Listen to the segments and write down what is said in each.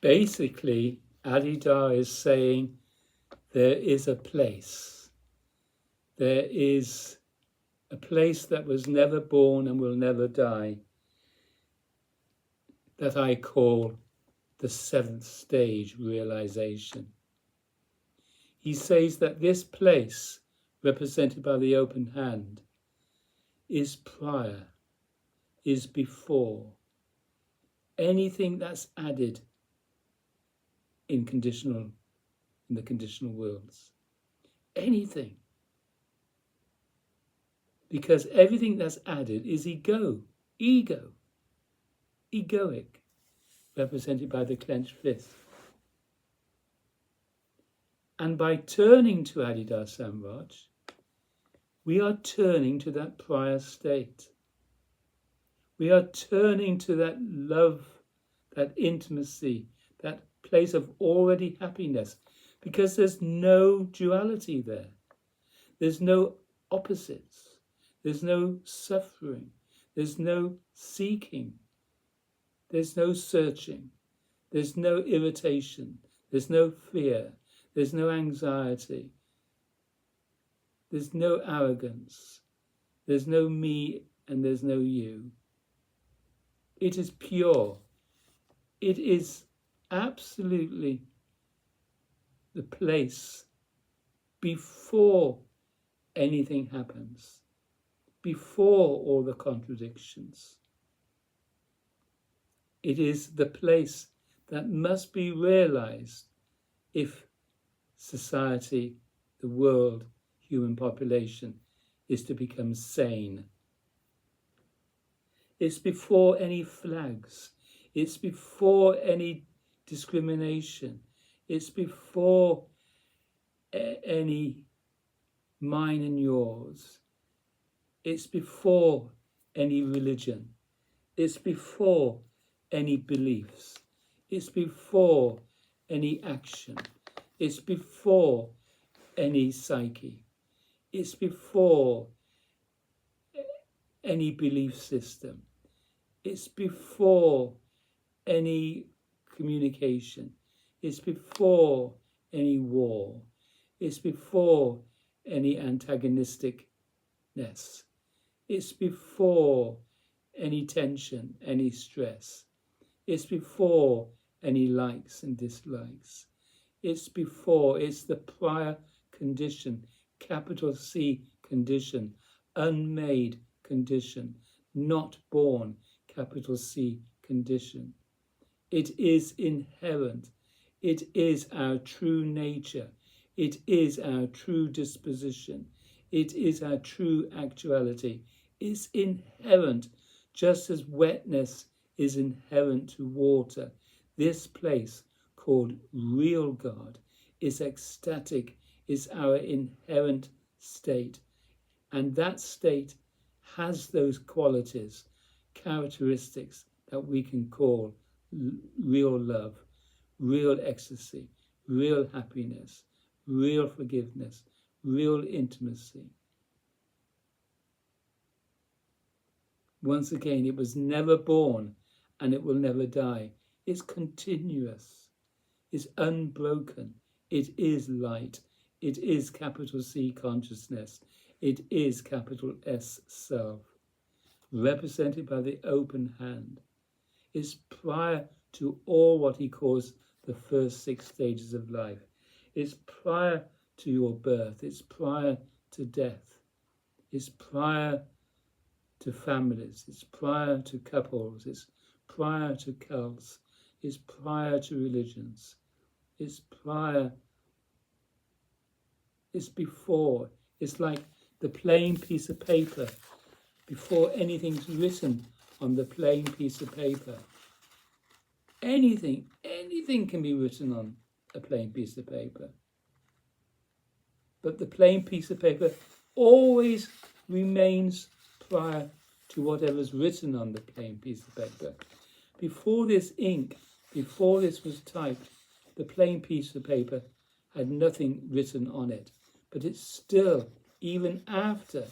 Basically, Adidar is saying there is a place. There is a place that was never born and will never die, that I call the seventh stage realization. He says that this place, represented by the open hand, is prior, is before anything that's added in the conditional worlds. Anything. Because everything that's added is ego, egoic, represented by the clenched fist. And by turning to Adidar Samraj, we are turning to that prior state. We are turning to that love, that intimacy, that place of already happiness, because there's no duality there. There's no opposites. There's no suffering. There's no seeking. There's no searching. There's no irritation. There's no fear. There's no anxiety. There's no arrogance. There's no me and there's no you. It is pure. It is absolutely the place before anything happens, before all the contradictions. It is the place that must be realized if society, the world, human population is to become sane. It's before any flags. It's before any discrimination. It's before any mine and yours. It's before any religion. It's before any beliefs. It's before any action. It's before any psyche. It's before any belief system. It's before any communication. It's before any war. It's before any antagonisticness. It's before any tension, any stress. It's before any likes and dislikes. It's the prior condition, capital C condition, unmade condition, not born, capital C condition. It is inherent. It is our true nature. It is our true disposition. It is our true actuality. It's inherent, just as wetness is inherent to water. This place called real God is ecstatic, is our inherent state. And that state has those qualities, characteristics that we can call real love, real ecstasy, real happiness, real forgiveness, real intimacy. Once again, it was never born and it will never die. It's continuous. It's unbroken. It is light. It is capital C consciousness. It is capital S self, represented by the open hand. It's prior to all what he calls the first 6 stages of life. It's prior to your birth. It's prior to death. It's prior to families. It's prior to couples. It's prior to cults. It's prior to religions. It's prior. It's before. It's like the plain piece of paper. Before anything's written on the plain piece of paper. Anything can be written on a plain piece of paper. But the plain piece of paper always remains prior to whatever's written on the plain piece of paper. Before this ink, before this was typed, the plain piece of paper had nothing written on it. But it's still, even after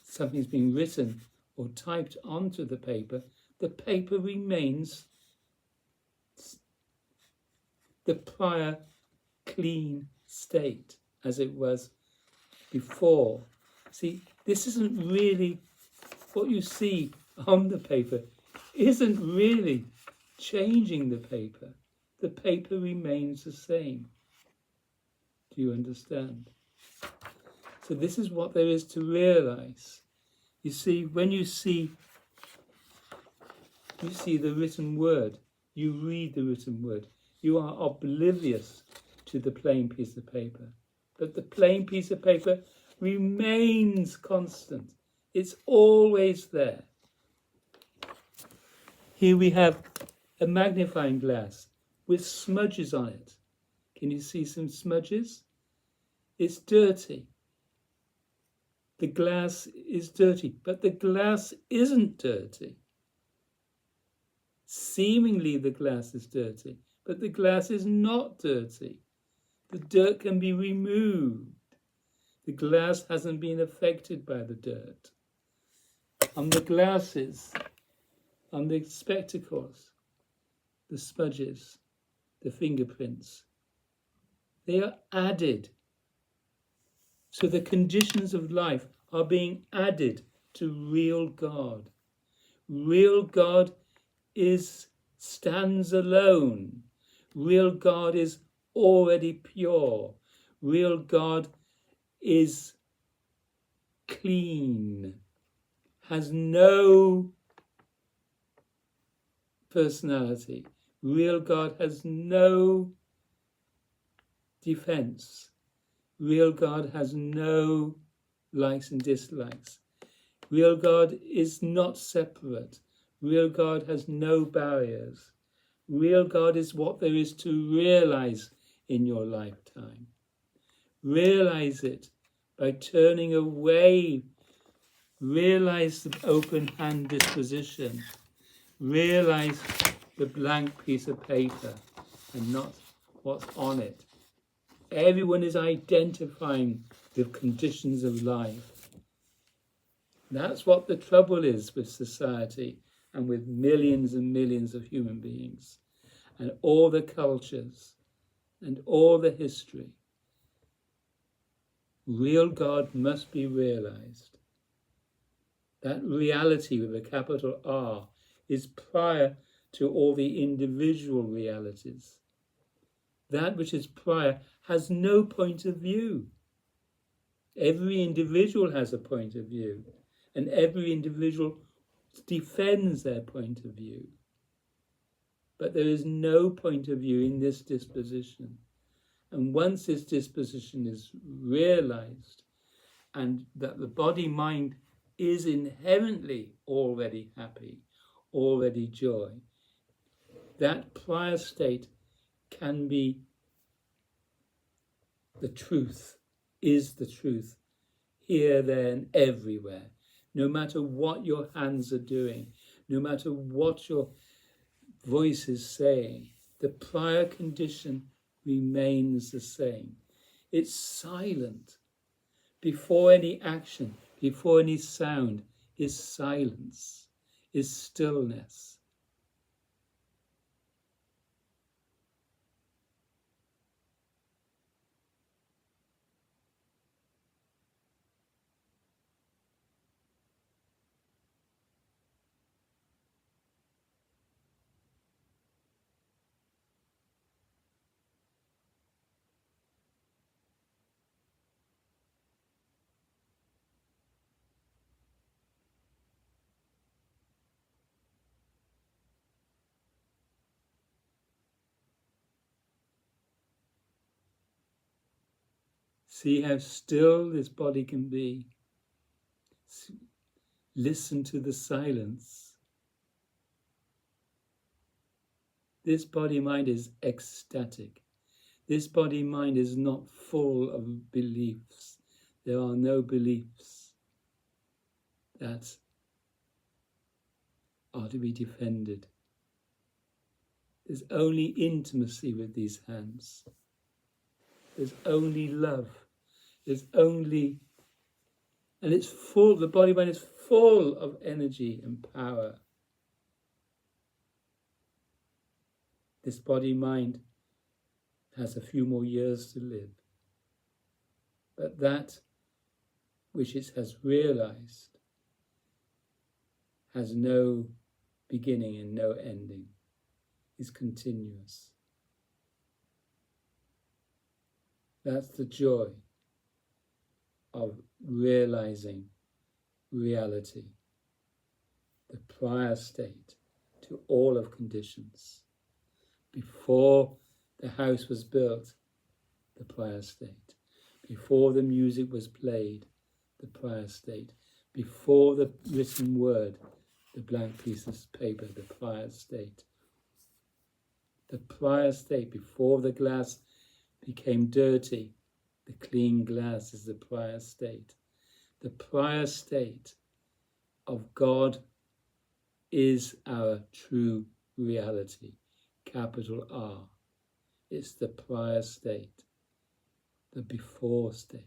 something's been written or typed onto the paper remains the prior clean state as it was before. See, this isn't really what you see on the paper, isn't really changing the paper. The paper remains the same. Do you understand? So this is what there is to realize. You see, when you see the written word, you read the written word, you are oblivious to the plain piece of paper. But the plain piece of paper remains constant. It's always there. Here we have a magnifying glass with smudges on it. Can you see some smudges? It's dirty. The glass is dirty, but the glass isn't dirty. Seemingly the glass is dirty, but the glass is not dirty. The dirt can be removed. The glass hasn't been affected by the dirt. On the glasses, on the spectacles, the smudges, the fingerprints, they are added. So the conditions of life are being added to real God. Real God stands alone. Real God is already pure. Real God is clean, has no personality. Real God has no defense. Real God has no likes and dislikes. Real God is not separate. Real God has no barriers. Real God is what there is to realize in your lifetime. Realize it by turning away. Realize the open hand disposition. Realize the blank piece of paper and not what's on it. Everyone is identifying the conditions of life. That's what the trouble is with society and with millions and millions of human beings and all the cultures and all the history. Real God must be realized. That reality with a capital R is prior to all the individual realities. That which is prior has no point of view. Every individual has a point of view, and every individual defends their point of view. But there is no point of view in this disposition. And once this disposition is realized, and that the body-mind is inherently already happy, already joy, that prior state can be the truth, is the truth, here, there, and everywhere. No matter what your hands are doing, no matter what your voice is saying, the prior condition remains the same. It's silent. Before any action, before any sound, is silence, is stillness. See how still this body can be. Listen to the silence. This body-mind is ecstatic. This body-mind is not full of beliefs. There are no beliefs that are to be defended. There's only intimacy with these hands. There's only love. There's only, and it's full, the body-mind is full of energy and power. This body-mind has a few more years to live. But that which it has realized has no beginning and no ending, is continuous. That's the joy of realizing reality, the prior state to all of conditions. Before the house was built, the prior state. Before the music was played, the prior state. Before the written word, the blank piece of paper, the prior state. The prior state, before the glass became dirty, the clean glass is the prior state. The prior state of God is our true reality, capital R. It's the prior state, the before state.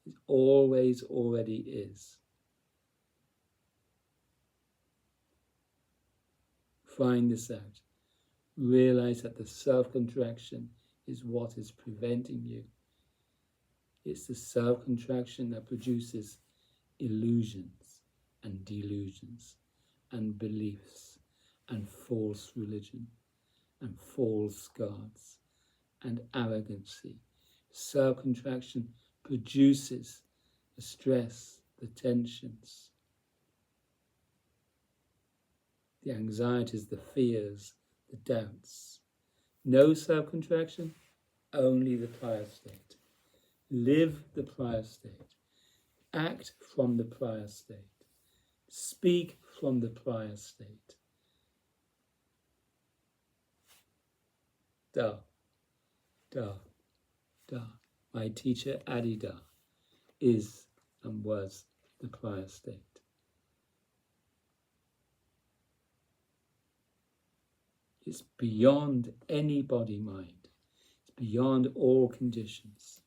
It always already is. Find this out. Realize that the self-contraction is what is preventing you. It's the self-contraction that produces illusions and delusions and beliefs and false religion and false gods and arrogancy. Self-contraction produces the stress, the tensions, the anxieties, the fears, the doubts. No self-contraction, only the prior state. Live the prior state. Act from the prior state. Speak from the prior state. Da, da, da. My teacher, Adida, is and was the prior state. It's beyond any body mind. It's beyond all conditions.